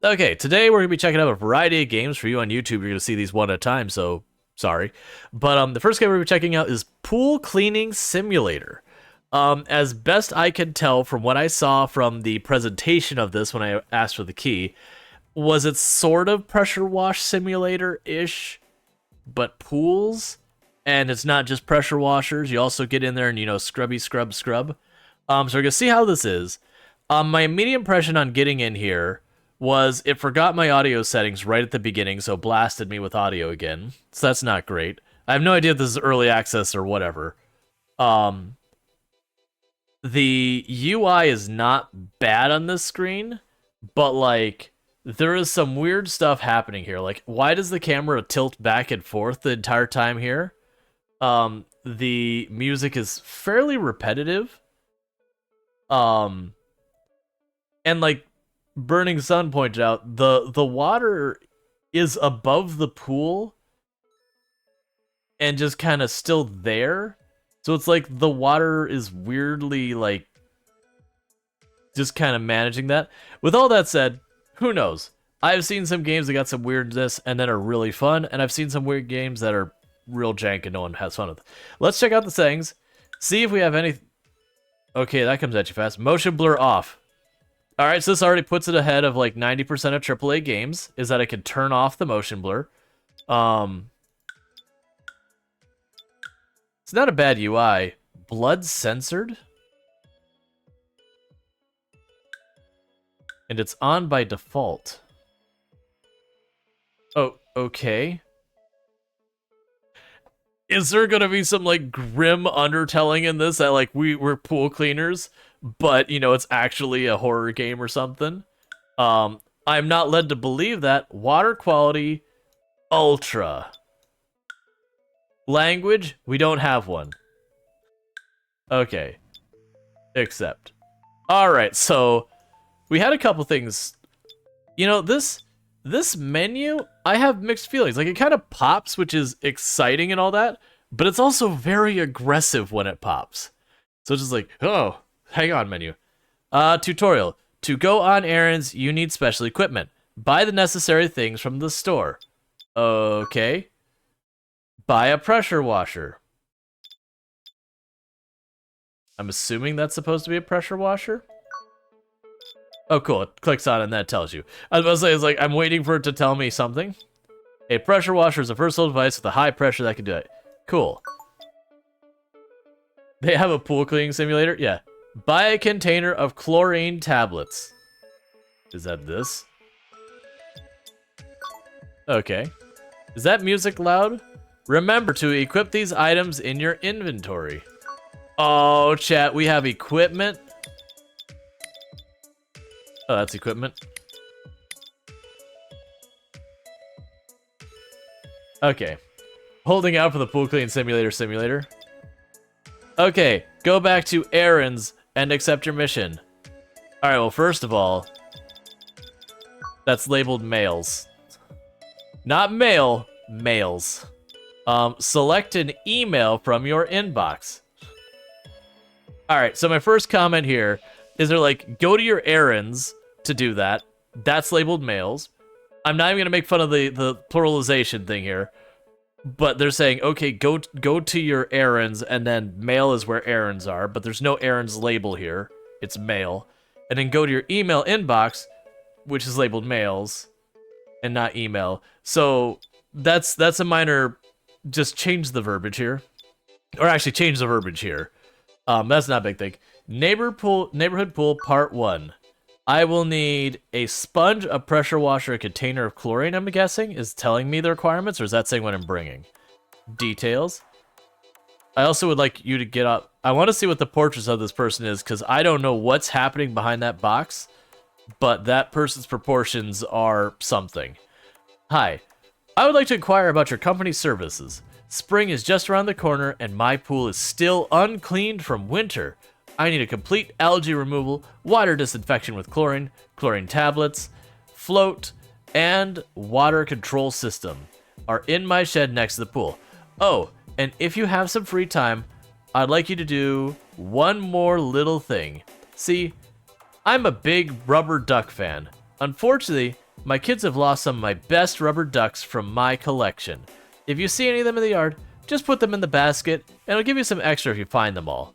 Okay, today we're going to be checking out a variety of games for you on YouTube. You're going to see these one at a time, so sorry. But the first game we're going to be checking out is Pool Cleaning Simulator. As best I can tell from what I saw from the presentation of this when I asked for the key, was it sort of pressure wash simulator-ish, but pools? And it's not just pressure washers. You also get in there and, scrubby scrub scrub. So we're going to see how this is. My immediate impression on getting in here was it forgot my audio settings right at the beginning, so blasted me with audio again. So that's not great. I have no idea if this is early access or whatever. The UI is not bad on this screen, but like there is some weird stuff happening here. Like, why does the camera tilt back and forth the entire time here? The music is fairly repetitive. And like Burning Sun pointed out, the water is above the pool and just kind of still there. So it's like the water is weirdly like just kind of managing that. With all that said, who knows? I've seen some games that got some weirdness and then are really fun, and I've seen some weird games that are real jank and no one has fun with. Let's check out the settings, see if we have any. Okay, that comes at you fast. Motion blur off. All right, so this already puts it ahead of like 90% of AAA games, is that I can turn off the motion blur. It's not a bad UI. Blood censored? And it's on by default. Oh, okay. Is there gonna be some like grim undertelling in this that like we're pool cleaners, but it's actually a horror game or something? I'm not led to believe that. Water quality ultra. Language, we don't have one. Okay. Accept. Alright, so we had a couple things. This menu, I have mixed feelings. Like, it kind of pops, which is exciting and all that, but it's also very aggressive when it pops. So it's just like, oh, hang on, menu. Tutorial. To go on errands, you need special equipment. Buy the necessary things from the store. Okay. Buy a pressure washer. I'm assuming that's supposed to be a pressure washer? Oh, cool. It clicks on it and that tells you. I was about to say, it's like, I'm waiting for it to tell me something. A pressure washer is a versatile device with a high pressure that can do it. Cool. They have a pool cleaning simulator? Yeah. Buy a container of chlorine tablets. Is that this? Okay. Is that music loud? Remember to equip these items in your inventory. Oh, chat, we have equipment. Oh, that's equipment. Okay. Holding out for the pool cleaning simulator. Okay, go back to errands and accept your mission. Alright, well, first of all, that's labeled males. Not male, males. Select an email from your inbox. Alright, so my first comment here is they're like, go to your errands to do that. That's labeled males. I'm not even going to make fun of the pluralization thing here. But they're saying, okay, go to your errands, and then mail is where errands are, but there's no errands label here. It's mail. And then go to your email inbox, which is labeled mails, and not email. So that's a minor, just change the verbiage here. Or actually change the verbiage here. That's not a big thing. Neighborhood pool part 1. I will need a sponge, a pressure washer, a container of chlorine, I'm guessing, is telling me the requirements, or is that saying what I'm bringing? Details. I also would like you to get up. I want to see what the portrait of this person is, because I don't know what's happening behind that box, but that person's proportions are something. Hi. I would like to inquire about your company's services. Spring is just around the corner, and my pool is still uncleaned from winter. I need a complete algae removal, water disinfection with chlorine, chlorine tablets, float, and water control system are in my shed next to the pool. Oh, and if you have some free time, I'd like you to do one more little thing. See, I'm a big rubber duck fan. Unfortunately, My kids have lost some of my best rubber ducks from my collection. If you see any of them in the yard, just put them in the basket, and I'll give you some extra if you find them all.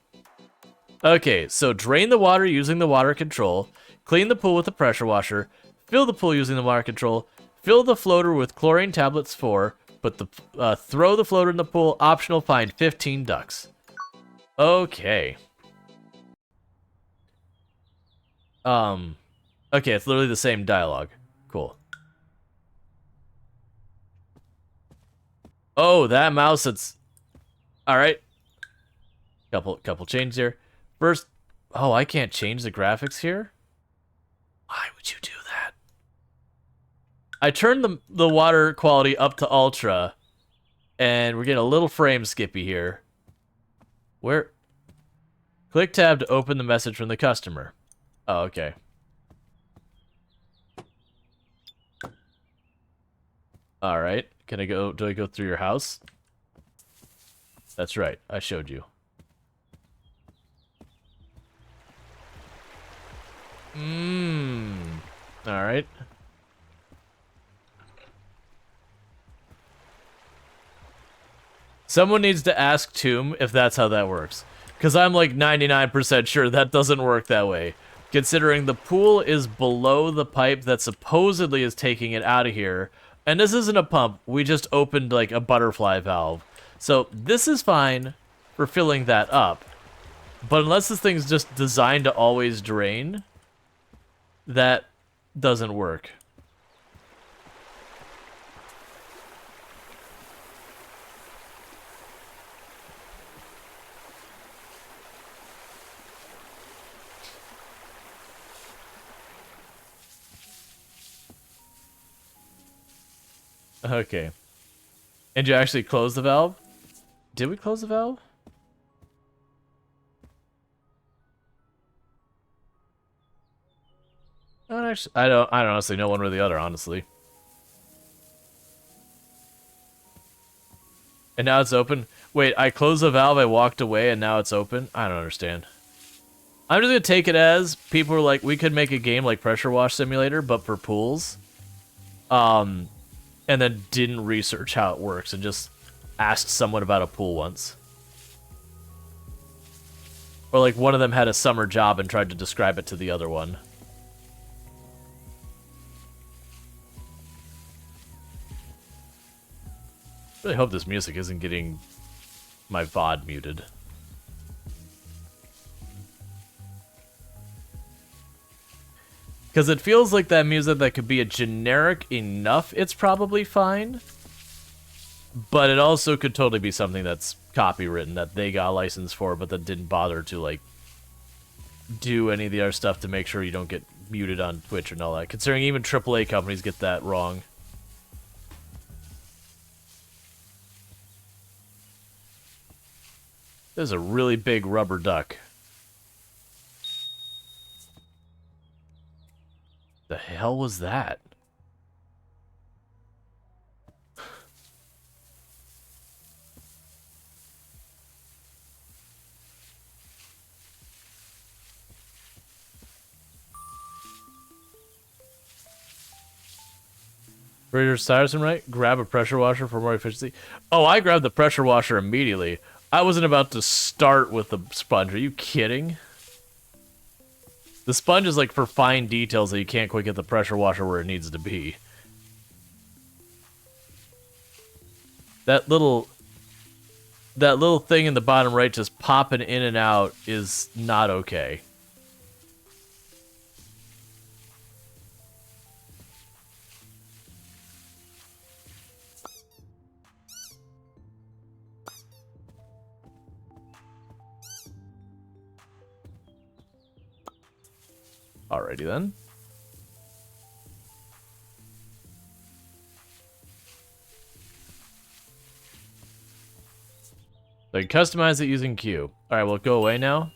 Okay, so drain the water using the water control, clean the pool with the pressure washer, fill the pool using the water control, fill the floater with chlorine tablets 4, throw the floater in the pool, optional, find 15 ducks. Okay. Okay, it's literally the same dialogue. Cool. Oh, that mouse, it's... Alright. Couple changes here. First... Oh, I can't change the graphics here? Why would you do that? I turned the water quality up to ultra, and we're getting a little frame skippy here. Where? Click tab to open the message from the customer. Oh, okay. Alright. Can I go... Do I go through your house? That's right. I showed you. Alright. Someone needs to ask Tomb if that's how that works. Because I'm like 99% sure that doesn't work that way. Considering the pool is below the pipe that supposedly is taking it out of here. And this isn't a pump. We just opened like a butterfly valve. So this is fine for filling that up. But unless this thing's just designed to always drain, that doesn't work. Okay. And you actually close the valve? Did we close the valve? I don't honestly know one or the other, honestly. And now it's open. Wait, I closed the valve, I walked away, and now it's open? I don't understand. I'm just gonna take it as people were like, we could make a game like Pressure Wash Simulator, but for pools. And then didn't research how it works and just asked someone about a pool once. Or like one of them had a summer job and tried to describe it to the other one. I really hope this music isn't getting my VOD muted. Because it feels like that music that could be a generic enough, it's probably fine. But it also could totally be something that's copywritten, that they got a license for, but that didn't bother to, like, do any of the other stuff to make sure you don't get muted on Twitch and all that. Considering even AAA companies get that wrong. There's a really big rubber duck. The hell was that? Reader Cyerson, right? Grab a pressure washer for more efficiency. Oh, I grabbed the pressure washer immediately. I wasn't about to start with the sponge. Are you kidding? The sponge is like for fine details that you can't quite get the pressure washer where it needs to be. That little thing in the bottom right just popping in and out is not okay. Alrighty then. So you can customize it using Q. Alright, will it go away now?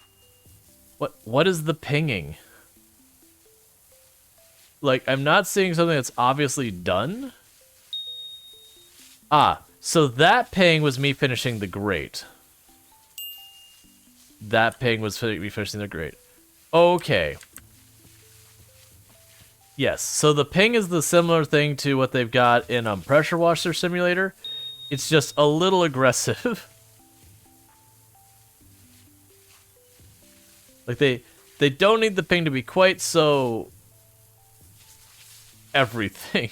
What is the pinging? Like, I'm not seeing something that's obviously done. Ah, so that ping was me finishing the grate. That ping was me finishing the grate. Okay. Yes, so the ping is the similar thing to what they've got in Pressure Washer Simulator. It's just a little aggressive. Like they don't need the ping to be quite so everything.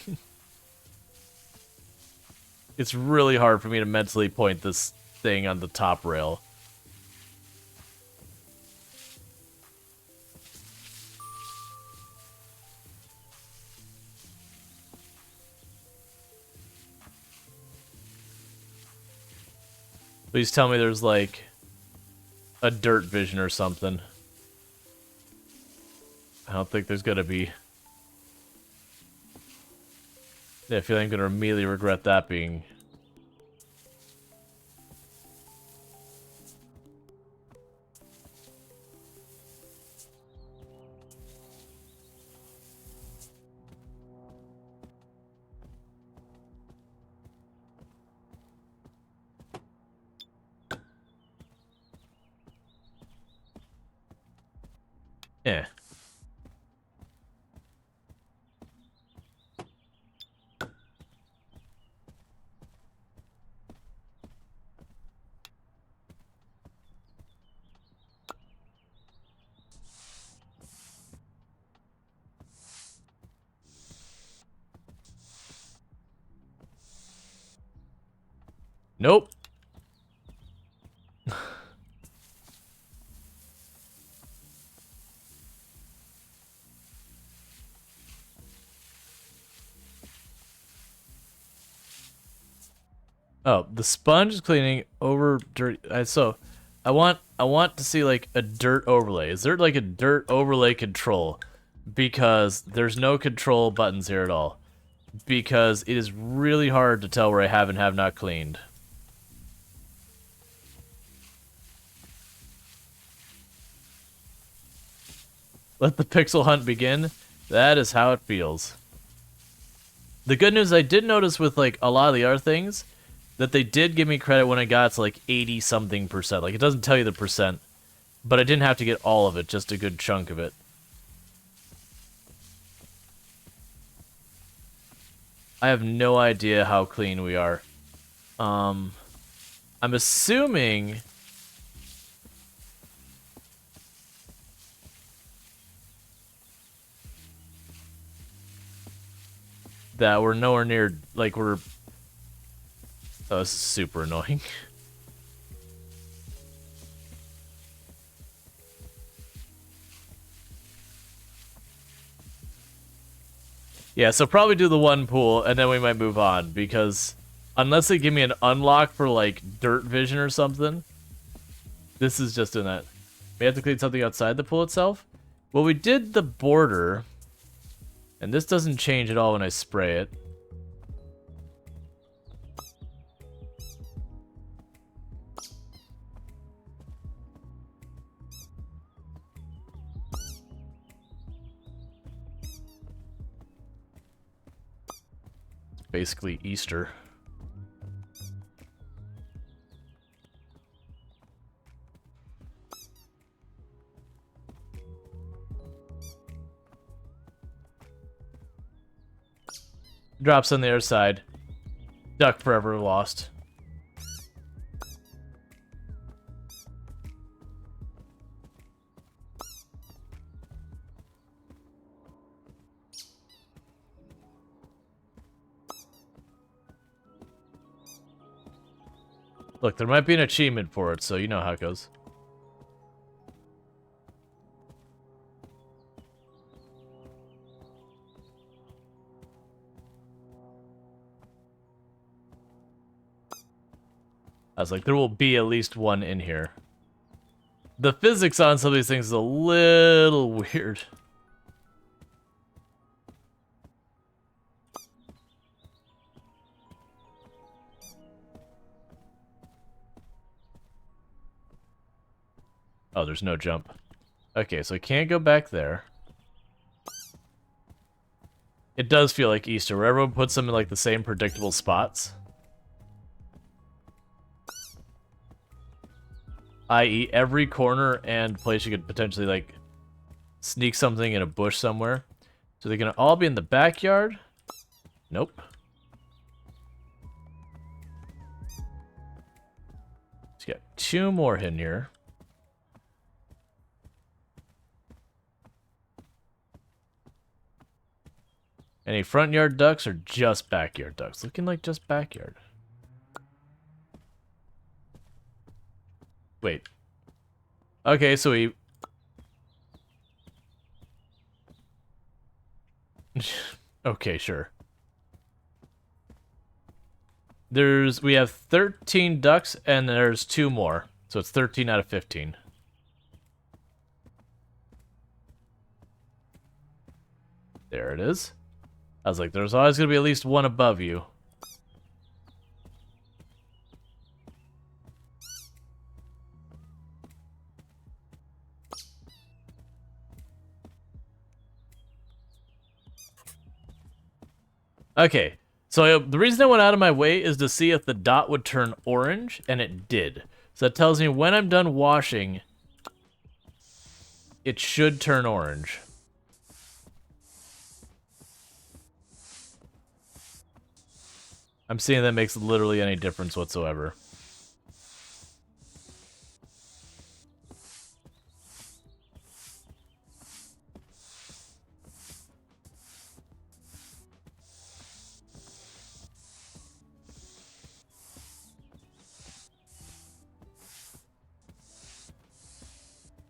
It's really hard for me to mentally point this thing on the top rail. Please tell me there's like a dirt vision or something. I don't think there's gonna be. Yeah, I feel like I'm gonna immediately regret that being. Yeah. Nope. Oh, the sponge is cleaning over dirty. So, I want to see like a dirt overlay. Is there like a dirt overlay control? Because there's no control buttons here at all. Because it is really hard to tell where I have and have not cleaned. Let the pixel hunt begin. That is how it feels. The good news I did notice with like a lot of the other things that they did give me credit when I got to like 80 something percent. Like it doesn't tell you the percent, but I didn't have to get all of it, just a good chunk of it. I have no idea how clean we are. I'm assuming that we're nowhere near, like we're... Oh, this is super annoying. Yeah, so probably do the one pool, and then we might move on, because unless they give me an unlock for, like, dirt vision or something, this is just doing that. We have to clean something outside the pool itself? Well, we did the border, and this doesn't change at all when I spray it. Basically Easter. Drops on the other side. Duck forever lost. Look, there might be an achievement for it, so you know how it goes. I was like, there will be at least one in here. The physics on some of these things is a little weird. Oh, there's no jump. Okay, so I can't go back there. It does feel like Easter, where everyone puts them in like the same predictable spots. I.e., every corner and place you could potentially like sneak something in a bush somewhere. So they're gonna all be in the backyard? Nope. Let's get 2 more in here. Any front yard ducks or just backyard ducks? Looking like just backyard. Wait. Okay, so we... Okay, sure. We have 13 ducks and there's 2 more. So it's 13 out of 15. There it is. I was like, there's always going to be at least one above you. Okay, so the reason I went out of my way is to see if the dot would turn orange, and it did. So that tells me when I'm done washing, it should turn orange. I'm seeing that makes literally any difference whatsoever.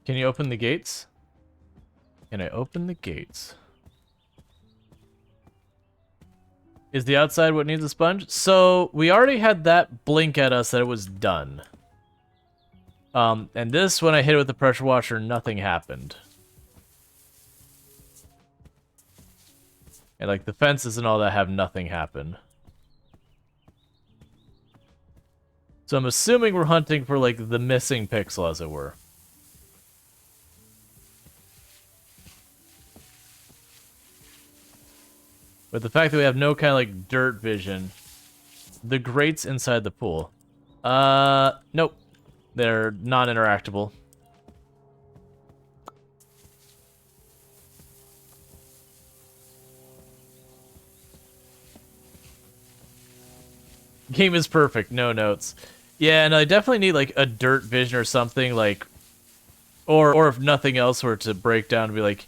Can you open the gates? Can I open the gates? Is the outside what needs a sponge? So, we already had that blink at us that it was done. And this, when I hit it with the pressure washer, nothing happened. And like the fences and all that have nothing happen. So I'm assuming we're hunting for like the missing pixel, as it were. But the fact that we have no kind of like dirt vision. The grates inside the pool. Nope. They're non-interactable. Game is perfect, no notes. Yeah, and I definitely need like a dirt vision or something, like, or if nothing else were to break down and be like,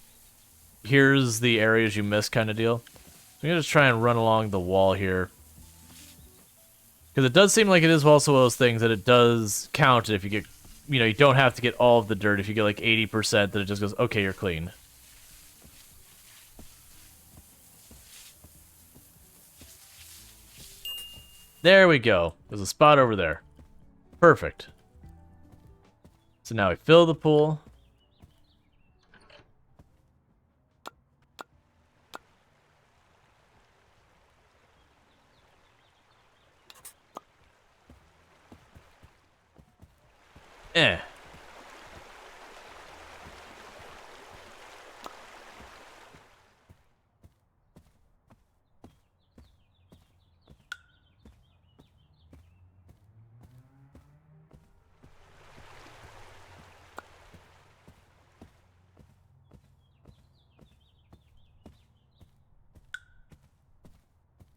here's the areas you missed kind of deal. I'm gonna just try and run along the wall here. Because it does seem like it is also one of those things that it does count if you get, you know, you don't have to get all of the dirt. If you get like 80%, then it just goes, okay, you're clean. There we go. There's a spot over there. Perfect. So now we fill the pool. Eh.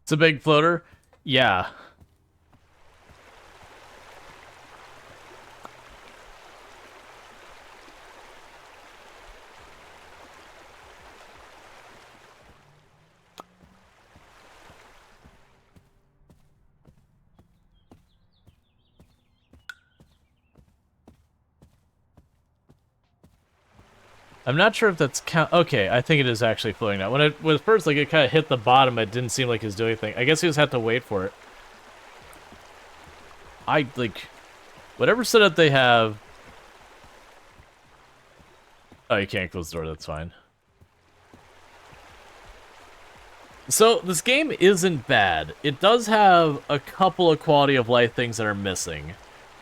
It's a big floater? Yeah. I'm not sure if that's count. Okay, I think it is actually floating now. When it was first, like, it kind of hit the bottom, it didn't seem like it was doing anything. I guess he just had to wait for it. Whatever setup they have. Oh, you can't close the door, that's fine. So, this game isn't bad. It does have a couple of quality of life things that are missing.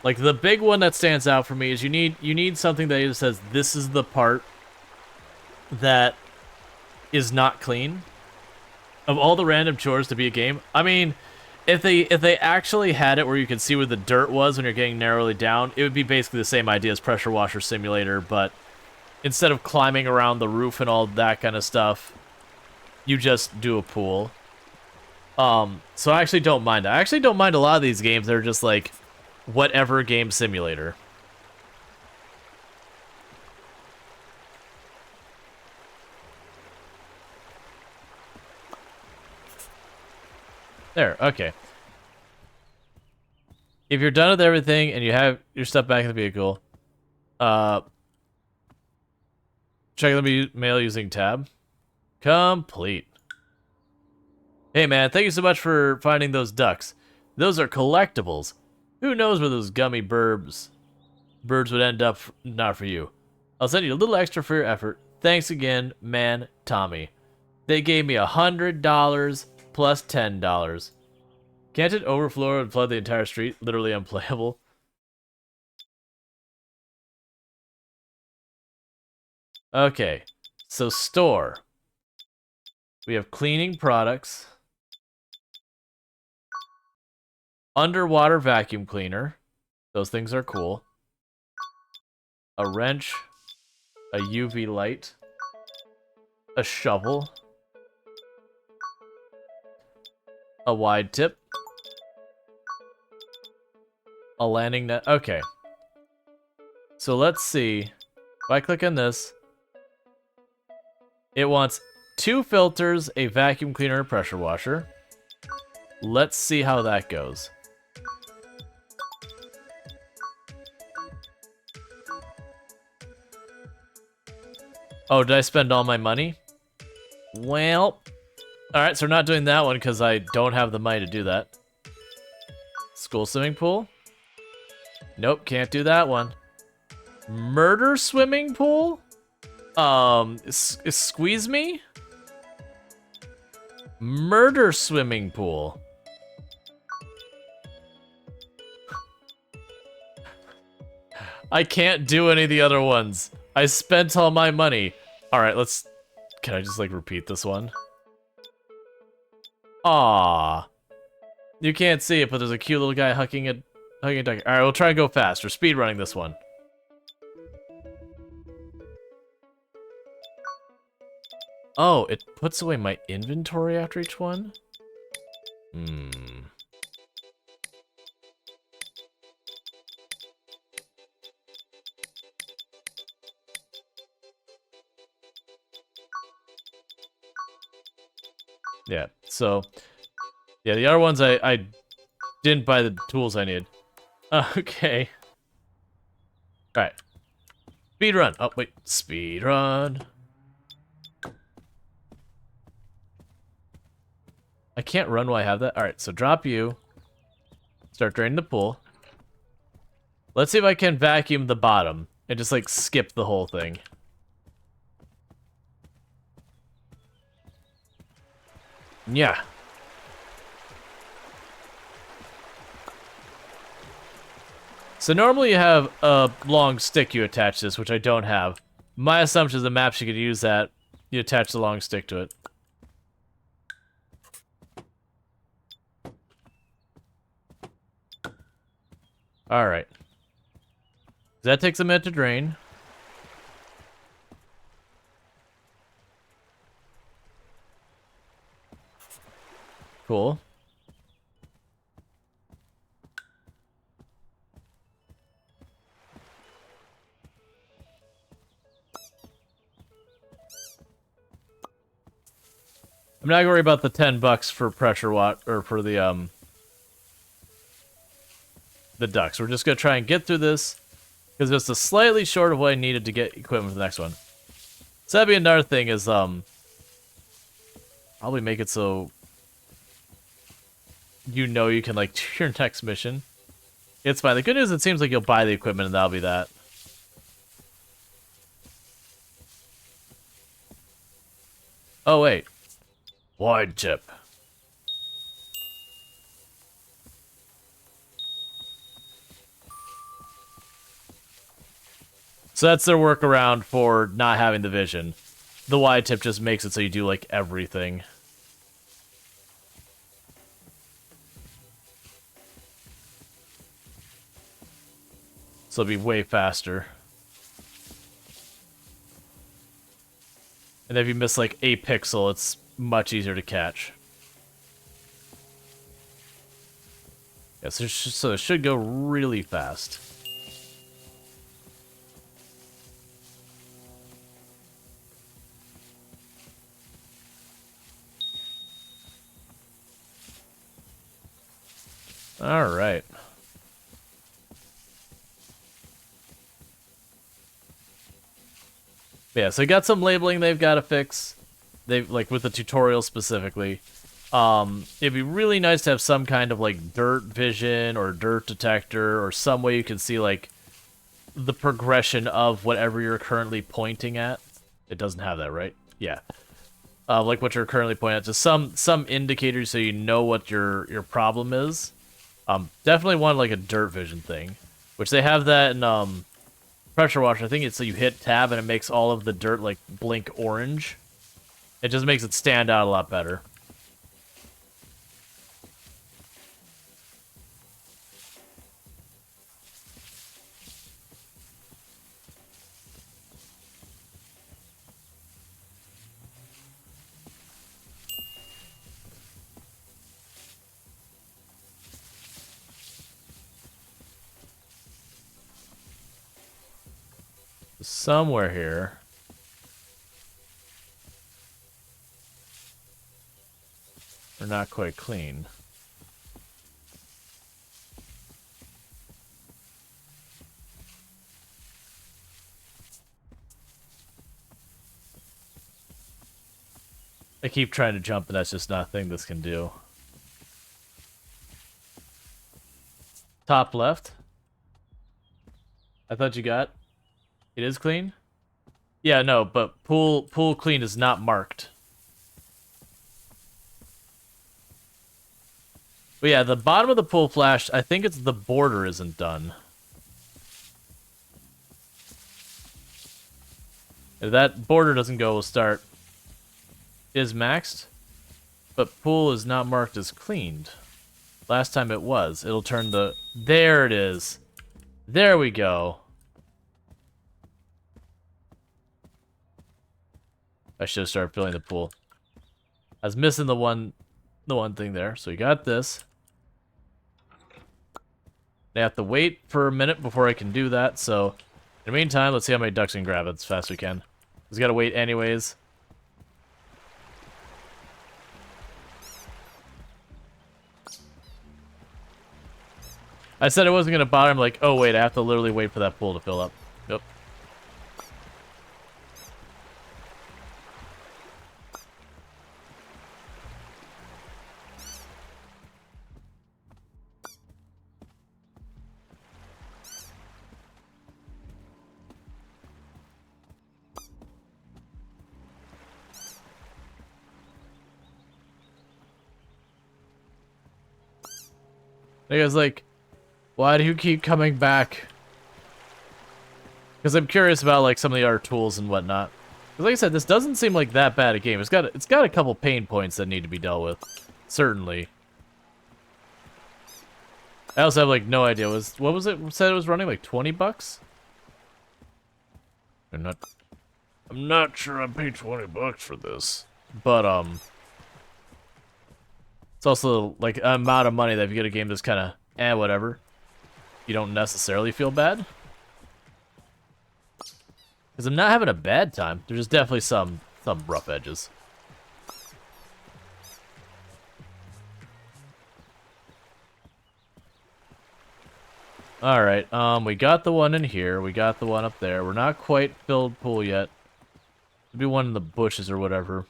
Like, the big one that stands out for me is you need something that just says, this is the part that is not clean. Of all the random chores to be a game, I mean, if they actually had it where you could see where the dirt was when you're getting narrowly down, it would be basically the same idea as Pressure Washer Simulator, but instead of climbing around the roof and all that kind of stuff, you just do a pool. So I actually don't mind. I actually don't mind a lot of these games that are just like whatever game simulator. There, okay. If you're done with everything and you have your stuff back in the vehicle, check the mail using tab. Complete. Hey man, thank you so much for finding those ducks. Those are collectibles. Who knows where those gummy birds would end up, not for you. I'll send you a little extra for your effort. Thanks again, man, Tommy. They gave me $100 plus $10. Can't it overflow and flood the entire street? Literally unplayable. Okay, so store. We have cleaning products. Underwater vacuum cleaner. Those things are cool. A wrench. A UV light. A shovel. A wide tip. A landing net. Okay. So let's see. If I click on this, it wants 2 filters, a vacuum cleaner, a pressure washer. Let's see how that goes. Oh, did I spend all my money? Well, alright, so we're not doing that one because I don't have the money to do that. School swimming pool? Nope, can't do that one. Murder swimming pool? Squeeze me? Murder swimming pool. I can't do any of the other ones. I spent all my money. Alright, let's... Can I just, like, repeat this one? Aww. You can't see it, but there's a cute little guy hugging a duck. Alright, we'll try and go fast. We're speedrunning this one. Oh, it puts away my inventory after each one? Yeah, so... Yeah, the other ones I didn't buy the tools I need. Okay. Alright. Speedrun. Oh, wait. Speedrun. I can't run while I have that. Alright, so drop you. Start draining the pool. Let's see if I can vacuum the bottom and just, like, skip the whole thing. Yeah. So normally you have a long stick you attach this, which I don't have. My assumption is the maps you could use that. You attach the long stick to it. Alright. That takes a minute to drain. Cool. I'm not gonna worry about the $10 for pressure watt or for the ducks. We're just gonna try and get through this because it's a slightly short of what I needed to get equipment for the next one. So that'd be another thing is probably make it so you know you can like do your next mission. It's fine. The good news, it seems like you'll buy the equipment and that'll be that. Oh wait. Wide tip. So that's their workaround for not having the vision. The wide tip just makes it so you do like everything. So it'll be way faster. And if you miss like a pixel, it's much easier to catch. Yeah, so it should go really fast. All right. Yeah, so I got some labeling they've got to fix. They've like with the tutorial specifically. It'd be really nice to have some kind of like dirt vision or dirt detector or some way you can see like the progression of whatever you're currently pointing at. It doesn't have that, right? Yeah. Like what you're currently pointing at, just some indicators so you know what your problem is. Definitely want like a dirt vision thing, which they have that in pressure washer. I think it's so you hit tab and it makes all of the dirt like blink orange. It just makes it stand out a lot better. Somewhere here. They're not quite clean. I keep trying to jump, and that's just not a thing this can do. Top left. I thought you got. It is clean? Yeah, no, but pool clean is not marked. But yeah, the bottom of the pool flash, I think it's the border isn't done. If that border doesn't go, we'll start. Is maxed, but pool is not marked as cleaned. Last time it was. It'll turn the... There it is. There we go. I should have started filling the pool. I was missing the one thing there. So you got this. I have to wait for a minute before I can do that. So in the meantime, let's see how many ducks we can grab as fast as we can. We've got to wait anyways. I said I wasn't going to bother. I'm like, oh wait, I have to literally wait for that pool to fill up. Yep. I was like, why do you keep coming back? Because I'm curious about like some of the other tools and whatnot. Because like I said, this doesn't seem like that bad a game. It's got a couple pain points that need to be dealt with, certainly. I also have like no idea. What was it said it was running like 20 bucks? I'm not sure I paid 20 bucks for this, but it's also like an amount of money that if you get a game that's kind of whatever, you don't necessarily feel bad. Because I'm not having a bad time. There's just definitely some rough edges. Alright, we got the one in here. We got the one up there. We're not quite filled pool yet. Maybe one in the bushes or whatever.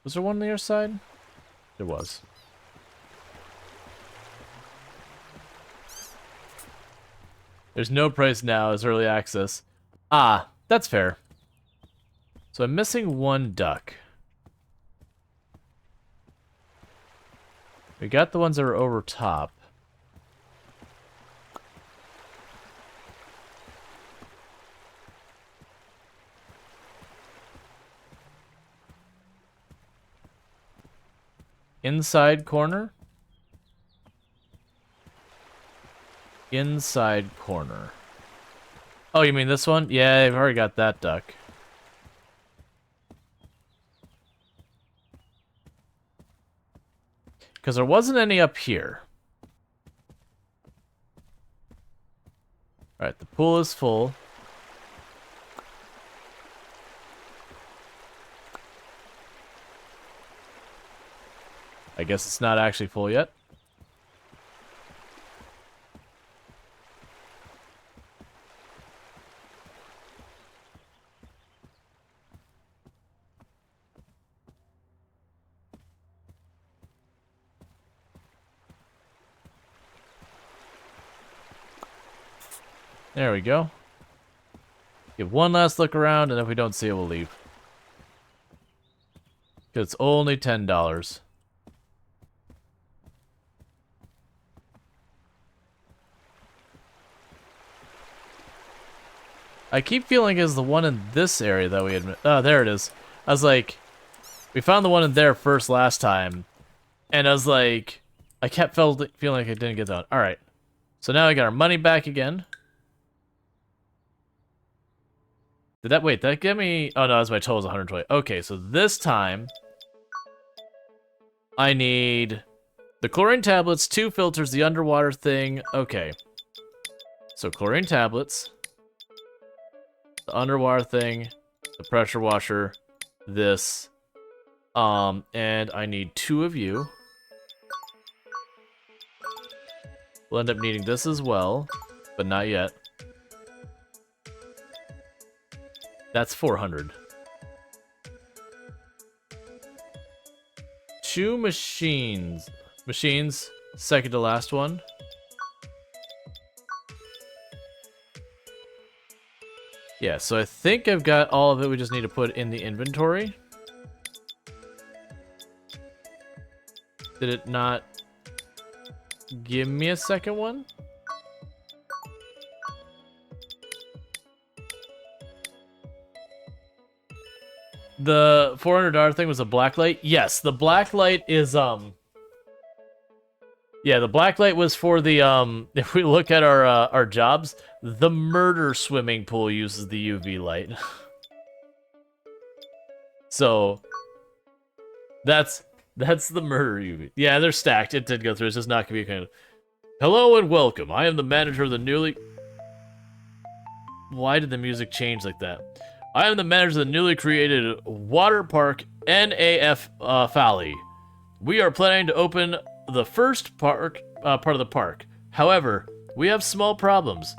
Was there one on the other side? There was. There's no price now as early access. Ah, that's fair. So I'm missing one duck. We got the ones that are over top. Inside corner. Inside corner. Oh, you mean this one? Yeah, I've already got that duck. Because there wasn't any up here. Alright, the pool is full. I guess it's not actually full yet. There we go. Give one last look around, and if we don't see it, we'll leave. It's only $10. I keep feeling it's the one in this area that we had... Oh, there it is. I was like... We found the one in there first last time. And I was like... I kept feeling like I didn't get that one. Alright. So now we got our money back again. Did that... Wait, that give me... Oh, no, that's my total is 120. Okay, so this time... I need... the chlorine tablets, 2 filters, the underwater thing. Okay. So chlorine tablets... the underwater thing, the pressure washer, this, and I need 2 of you. We'll end up needing this as well, but not yet. That's 400. 2 machines. Machines, second to last one. Yeah, so I think I've got all of it. We just need to put in the inventory. Did it not give me a second one? The $400 thing was a black light? Yes, the black light is, yeah, the black light was for the, if we look at our jobs, the murder swimming pool uses the UV light. So, that's the murder UV. Yeah, they're stacked. It did go through. It's just not gonna be kind of... Hello and welcome. I am the manager of the newly... Why did the music change like that? I am the manager of the newly created water park NAF Valley. We are planning to open the first part of the park. However, we have small problems.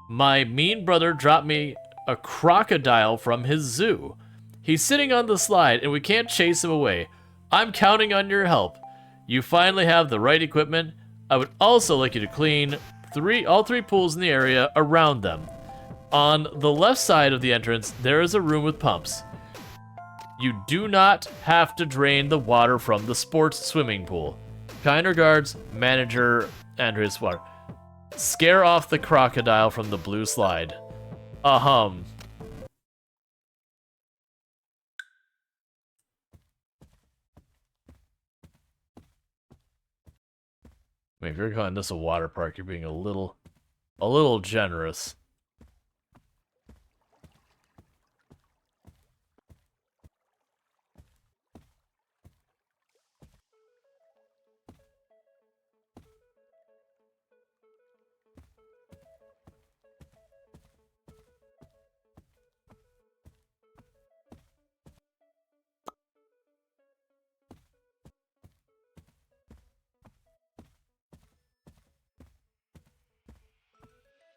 My mean brother dropped me a crocodile from his zoo. He's sitting on the slide and we can't chase him away. I'm counting on your help. You finally have the right equipment. I would also like you to clean all 3 pools in the area around them. On the left side of the entrance, there is a room with pumps. You do not have to drain the water from the sports swimming pool. Kind regards, Manager Andreas Water. Scare off the crocodile from the blue slide. I mean, if you're calling this a water park, you're being a little generous.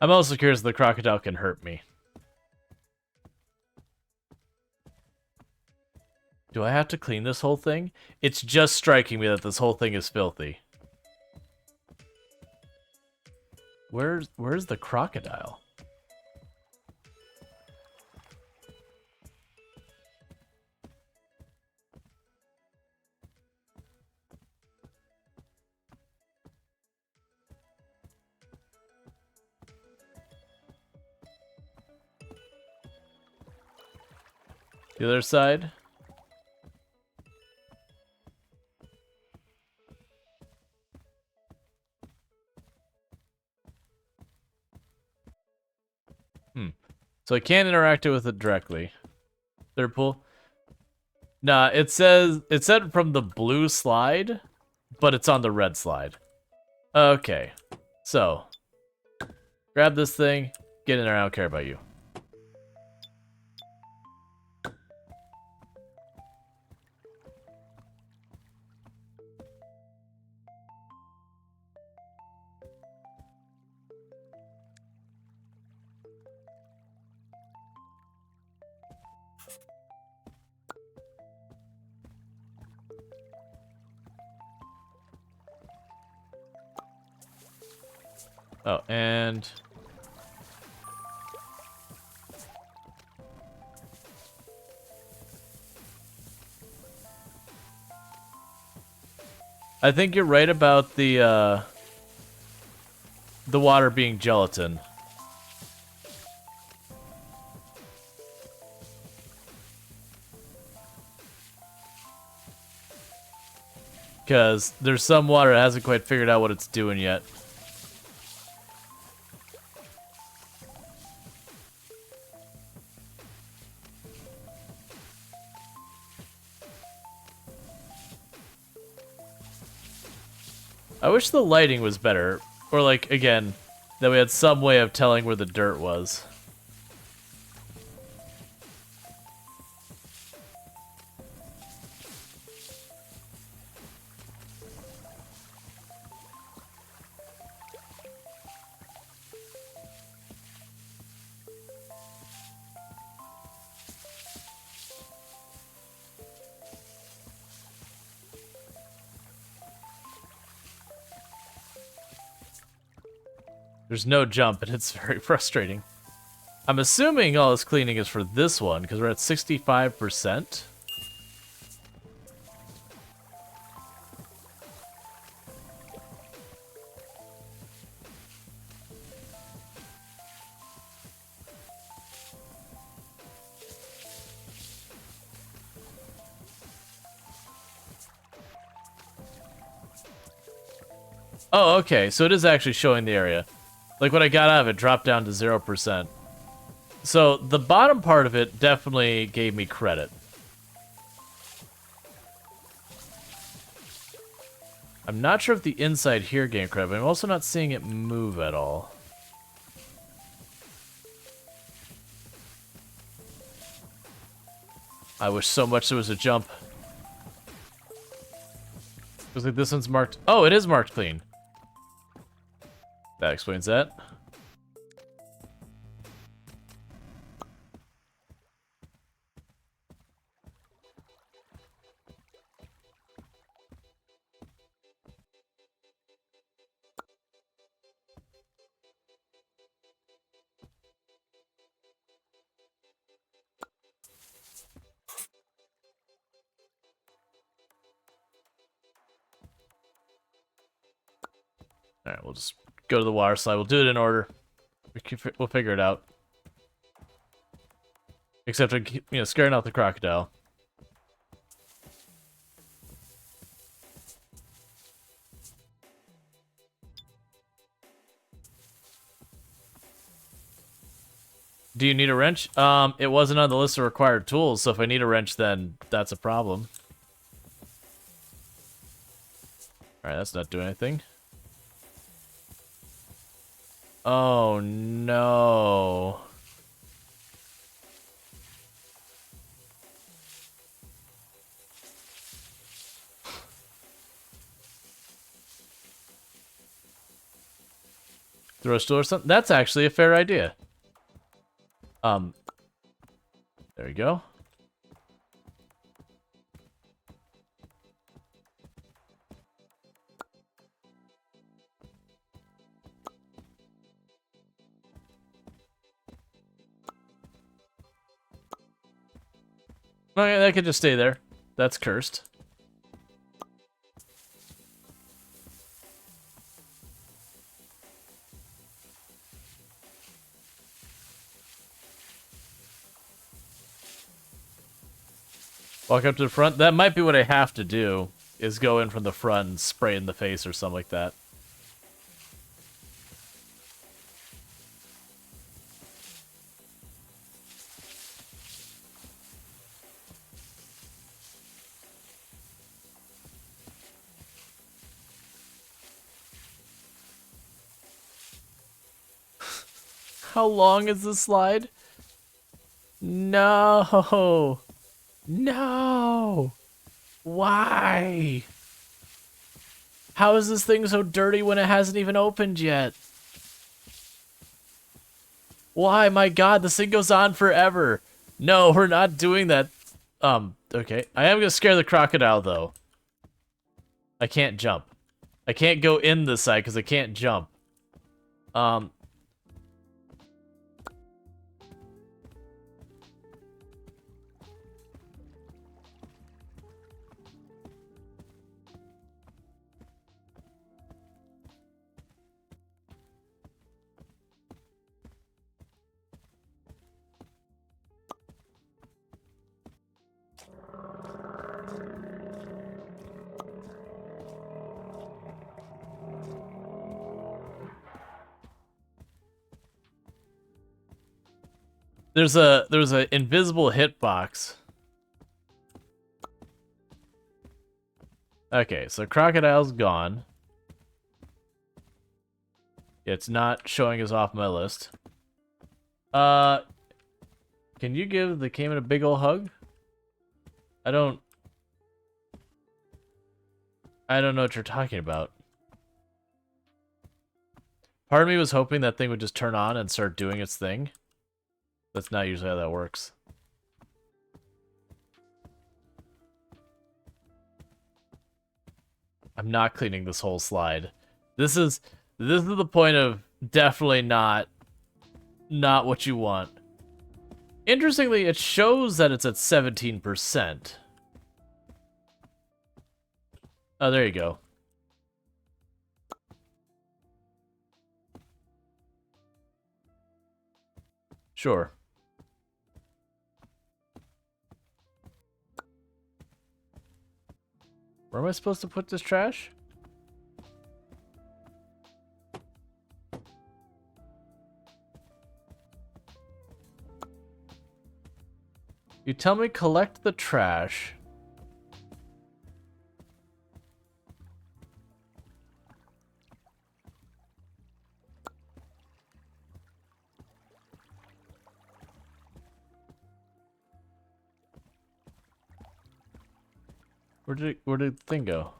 I'm also curious if the crocodile can hurt me. Do I have to clean this whole thing? It's just striking me that this whole thing is filthy. Where's the crocodile? The other side? So I can't interact with it directly. Third pool. Nah, it said from the blue slide, but it's on the red slide. Okay. So, grab this thing, get in there, I don't care about you. Oh, and... I think you're right about the water being gelatin. Because there's some water that hasn't quite figured out what it's doing yet. I wish the lighting was better. Or, like, again, that we had some way of telling where the dirt was. There's no jump, and it's very frustrating. I'm assuming all this cleaning is for this one, because we're at 65%. Oh, okay, so it is actually showing the area. Like, when I got out of it, dropped down to 0%. So, the bottom part of it definitely gave me credit. I'm not sure if the inside here gave credit, but I'm also not seeing it move at all. I wish so much there was a jump. Looks like this one's marked. Oh, it is marked clean. That explains that. Alright, we'll just go to the water slide. We'll do it in order. We'll figure it out. Except, scaring out the crocodile. Do you need a wrench? It wasn't on the list of required tools, so if I need a wrench, then that's a problem. Alright, that's not doing anything. Oh, no. Throw a stool or something? That's actually a fair idea. There we go. Okay, that could just stay there. That's cursed. Walk up to the front. That might be what I have to do, is go in from the front and spray in the face or something like that. How long is this slide? No. No. Why? How is this thing so dirty when it hasn't even opened yet? Why? My God, this thing goes on forever. No, we're not doing that. Okay. I am gonna scare the crocodile, though. I can't jump. I can't go in this side because I can't jump. There's a invisible hitbox. Okay, so crocodile's gone. It's not showing us off my list. Can you give the caiman a big ol' hug? I don't know what you're talking about. Part of me was hoping that thing would just turn on and start doing its thing. That's not usually how that works. I'm not cleaning this whole slide. This is the point of definitely not what you want. Interestingly, it shows that it's at 17%. Oh, there you go. Sure. Where am I supposed to put this trash? You tell me collect the trash. Where did the thing go?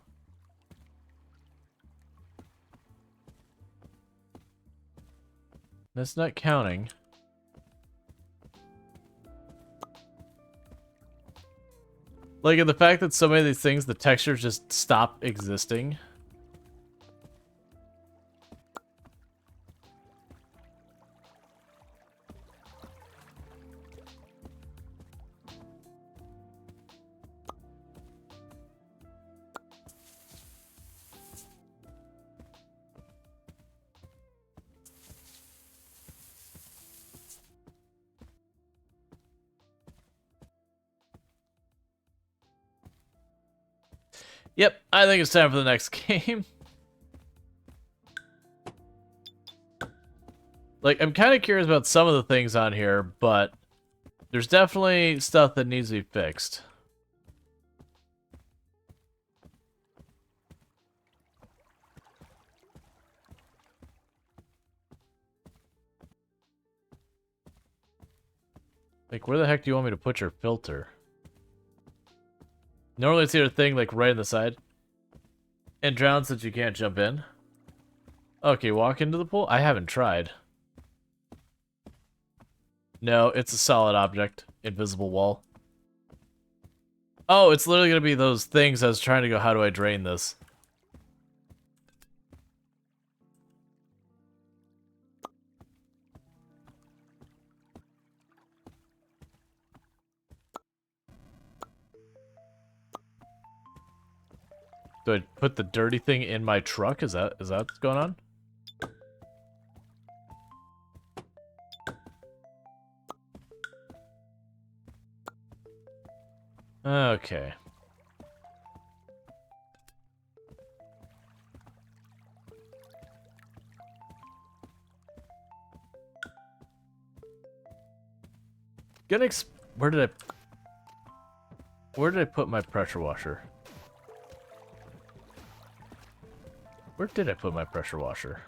That's not counting. Like, in the fact that so many of these things, the textures just stop existing. Yep, I think it's time for the next game. Like, I'm kind of curious about some of the things on here, but there's definitely stuff that needs to be fixed. Like, where the heck do you want me to put your filter? Normally it's either thing, like, right on the side. And drown since you can't jump in. Okay, walk into the pool? I haven't tried. No, it's a solid object. Invisible wall. Oh, it's literally gonna be those things I was trying to go, how do I drain this? Do I put the dirty thing in my truck? Is that what's going on? Okay. Where did I put my pressure washer? Where did I put my pressure washer?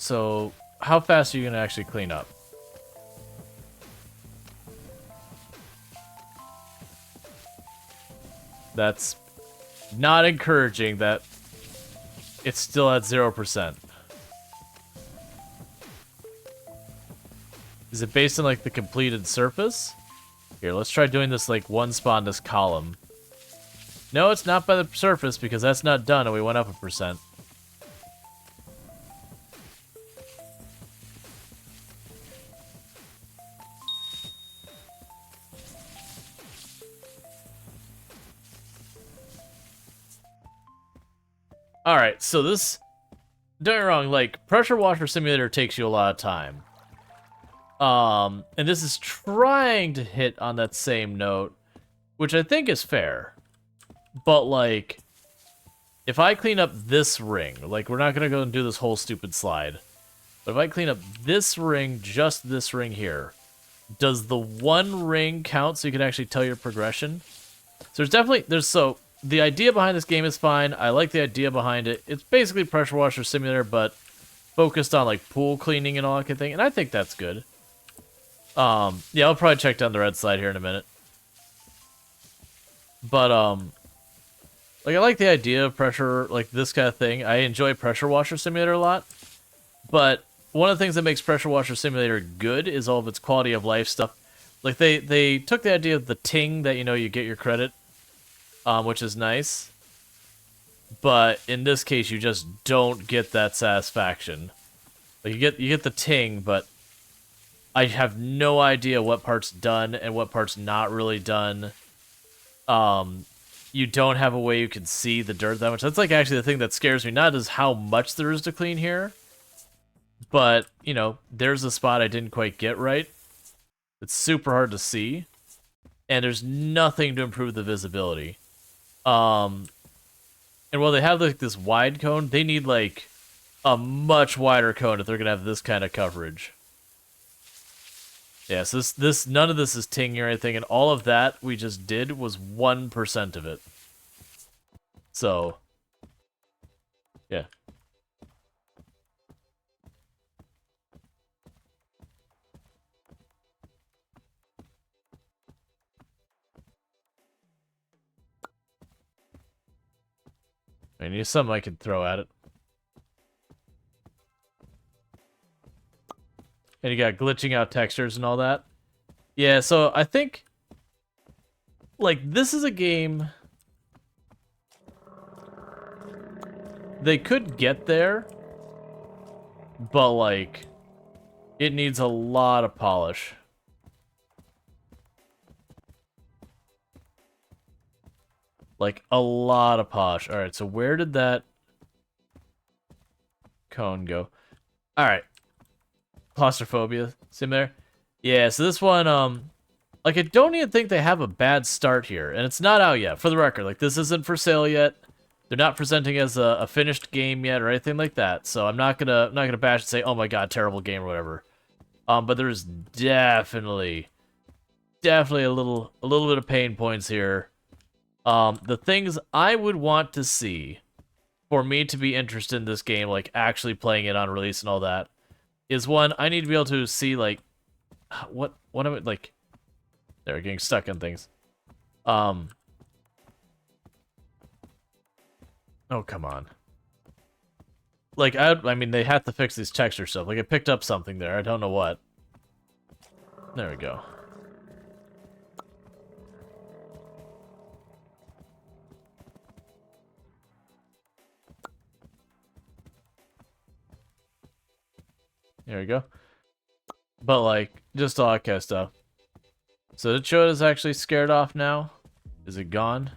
So, how fast are you gonna actually clean up? That's not encouraging that it's still at 0%. Is it based on, like, the completed surface? Here, let's try doing this, like, one spot in this column. No, it's not by the surface, because that's not done, and we went up 1%. Alright, so this... Don't get me wrong, like, Pressure Washer Simulator takes you a lot of time. And this is trying to hit on that same note, which I think is fair. But, like, if I clean up this ring, like, we're not gonna go and do this whole stupid slide, but if I clean up this ring, just this ring here, does the one ring count so you can actually tell your progression? So so, the idea behind this game is fine. I like the idea behind it. It's basically Pressure Washer Simulator, but focused on, like, pool cleaning and all that kind of thing, and I think that's good. Yeah, I'll probably check down the red slide here in a minute. But, like, I like the idea of pressure, like, this kind of thing. I enjoy Pressure Washer Simulator a lot. But one of the things that makes Pressure Washer Simulator good is all of its quality of life stuff. Like, they took the idea of the ting that, you know, you get your credit, which is nice. But in this case, you just don't get that satisfaction. Like, you get the ting, but I have no idea what part's done and what part's not really done. You don't have a way you can see the dirt that much. That's, like, actually the thing that scares me. Not as how much there is to clean here, but, you know, there's a spot I didn't quite get right. It's super hard to see, and there's nothing to improve the visibility. And while they have, like, this wide cone, they need, like, a much wider cone if they're gonna have this kind of coverage. Yeah, so none of this is ting or anything, and all of that we just did was 1% of it. So, yeah. I need something I can throw at it. And you got glitching out textures and all that. Yeah, so I think, like, this is a game they could get there, but, like, it needs a lot of polish. Like, a lot of polish. Alright, so where did that cone go? Alright. Claustrophobia sim there. Yeah, so this one, like, I don't even think they have a bad start here, and it's not out yet, for the record. Like, this isn't for sale yet. They're not presenting as a finished game yet or anything like that, so I'm not gonna bash and say, oh my god, terrible game or whatever. But there's definitely a little bit of pain points here. The things I would want to see for me to be interested in this game, like actually playing it on release and all that, is one, I need to be able to see, like, what am I, like, they're getting stuck in things. Oh, come on. Like, I mean, they have to fix these texture stuff. Like, I picked up something there. I don't know what. There we go. There we go. But, like, just all that kind of stuff. So the Choda's actually scared off now? Is it gone?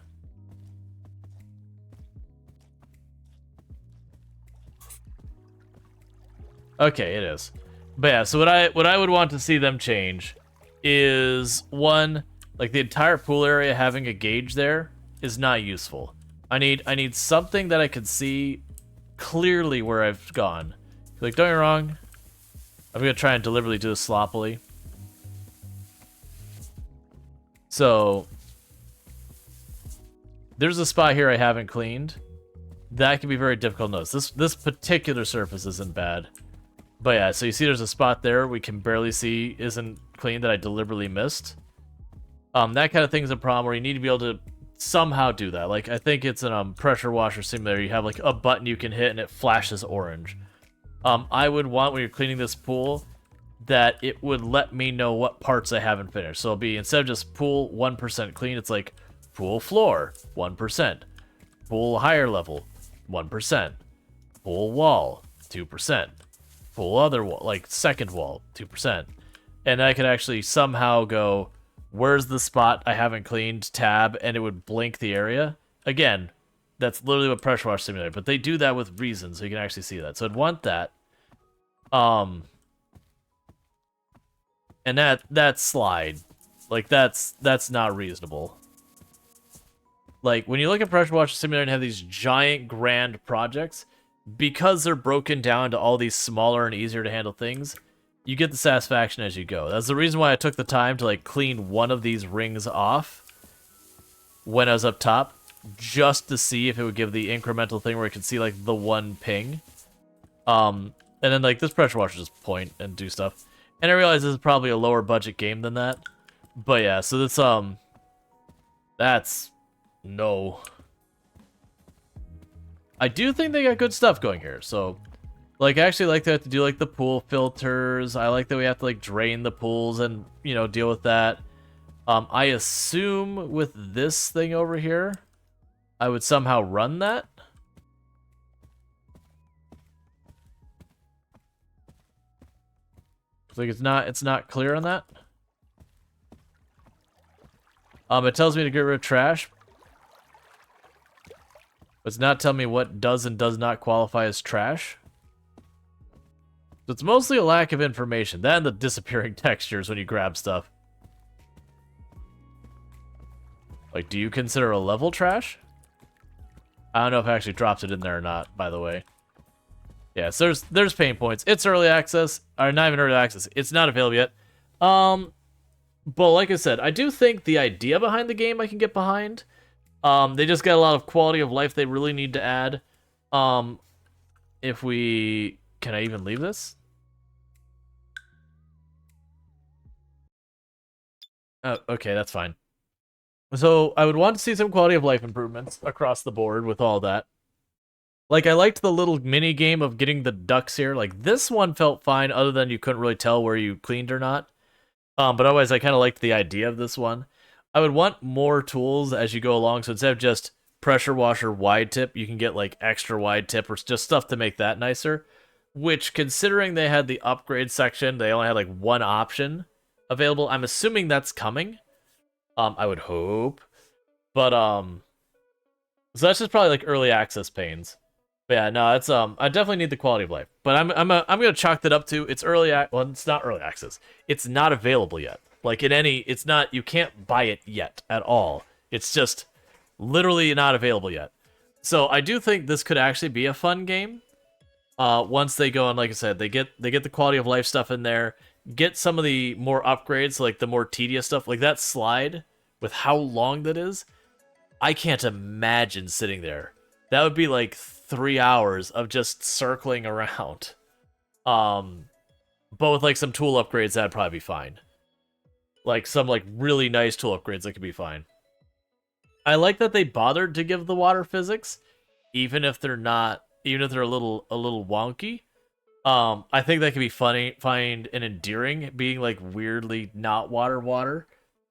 Okay, it is. But yeah, so what I would want to see them change is, one, like, the entire pool area having a gauge there is not useful. I need something that I can see clearly where I've gone. Like, don't get me wrong, I'm gonna try and deliberately do this sloppily. So there's a spot here I haven't cleaned. That can be very difficult to notice. This particular surface isn't bad. But yeah, so you see there's a spot there we can barely see isn't clean that I deliberately missed. That kind of thing is a problem where you need to be able to somehow do that. Like, I think it's in Pressure Washer Simulator, you have like a button you can hit and it flashes orange. I would want, when you're cleaning this pool, that it would let me know what parts I haven't finished. So it'll be, instead of just pool 1% clean, it's like pool floor 1%, pool higher level 1%, pool wall 2%, pool other wall, like second wall 2%. And I could actually somehow go, where's the spot I haven't cleaned, tab, and it would blink the area. Again, that's literally what Pressure Wash Simulator, but they do that with reason, so you can actually see that. So I'd want that. And that slide, like, that's not reasonable. Like, when you look at Pressure Wash Simulator and have these giant, grand projects, because they're broken down to all these smaller and easier to handle things, you get the satisfaction as you go. That's the reason why I took the time to, like, clean one of these rings off when I was up top, just to see if it would give the incremental thing where I could see, like, the one ping. And then, like, this pressure washer just point and do stuff. And I realize this is probably a lower budget game than that. But yeah, so that's no. I do think they got good stuff going here. So, like, I actually like that to do, like, the pool filters. I like that we have to, like, drain the pools and, you know, deal with that. I assume with this thing over here, I would somehow run that. Like, it's not clear on that. It tells me to get rid of trash. But it's not telling me what does and does not qualify as trash. So it's mostly a lack of information. Then the disappearing textures when you grab stuff. Like, do you consider a level trash? I don't know if I actually dropped it in there or not, by the way. Yeah, so there's pain points. It's early access, or not even early access. It's not available yet. But like I said, I do think the idea behind the game I can get behind. They just got a lot of quality of life they really need to add. If we... Can I even leave this? Oh, okay, that's fine. So, I would want to see some quality of life improvements across the board with all that. Like, I liked the little mini game of getting the ducks here. Like, this one felt fine, other than you couldn't really tell where you cleaned or not. But otherwise, I kind of liked the idea of this one. I would want more tools as you go along, so instead of just pressure washer wide tip, you can get, like, extra wide tip or just stuff to make that nicer. Which, considering they had the upgrade section, they only had, like, one option available. I'm assuming that's coming. I would hope. But, so that's just probably, like, early access pains. But yeah, no, it's I definitely need the quality of life. But I'm gonna chalk that up to it's well, it's not early access. It's not available yet. Like it's not, you can't buy it yet at all. It's just literally not available yet. So I do think this could actually be a fun game. Once they go and, like I said, they get the quality of life stuff in there, get some of the more upgrades, like the more tedious stuff, like that slide with how long that is. I can't imagine sitting there. That would be like 3 hours of just circling around. But with like some tool upgrades, that'd probably be fine. Like some like really nice tool upgrades, that could be fine. I like that they bothered to give the water physics, even if they're not, even if they're a little wonky. I think that could be funny, find and endearing, being like weirdly not water.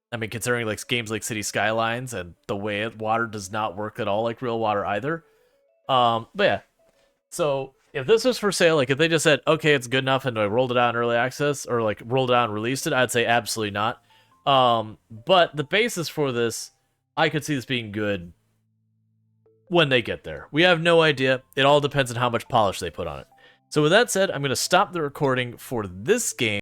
I mean, considering like games like City Skylines and the way water does not work at all like real water either. But yeah, so if this was for sale, like if they just said, okay, it's good enough and I rolled it out in early access or like rolled it out and released it, I'd say absolutely not. But the basis for this, I could see this being good when they get there. We have no idea. It all depends on how much polish they put on it. So with that said, I'm going to stop the recording for this game.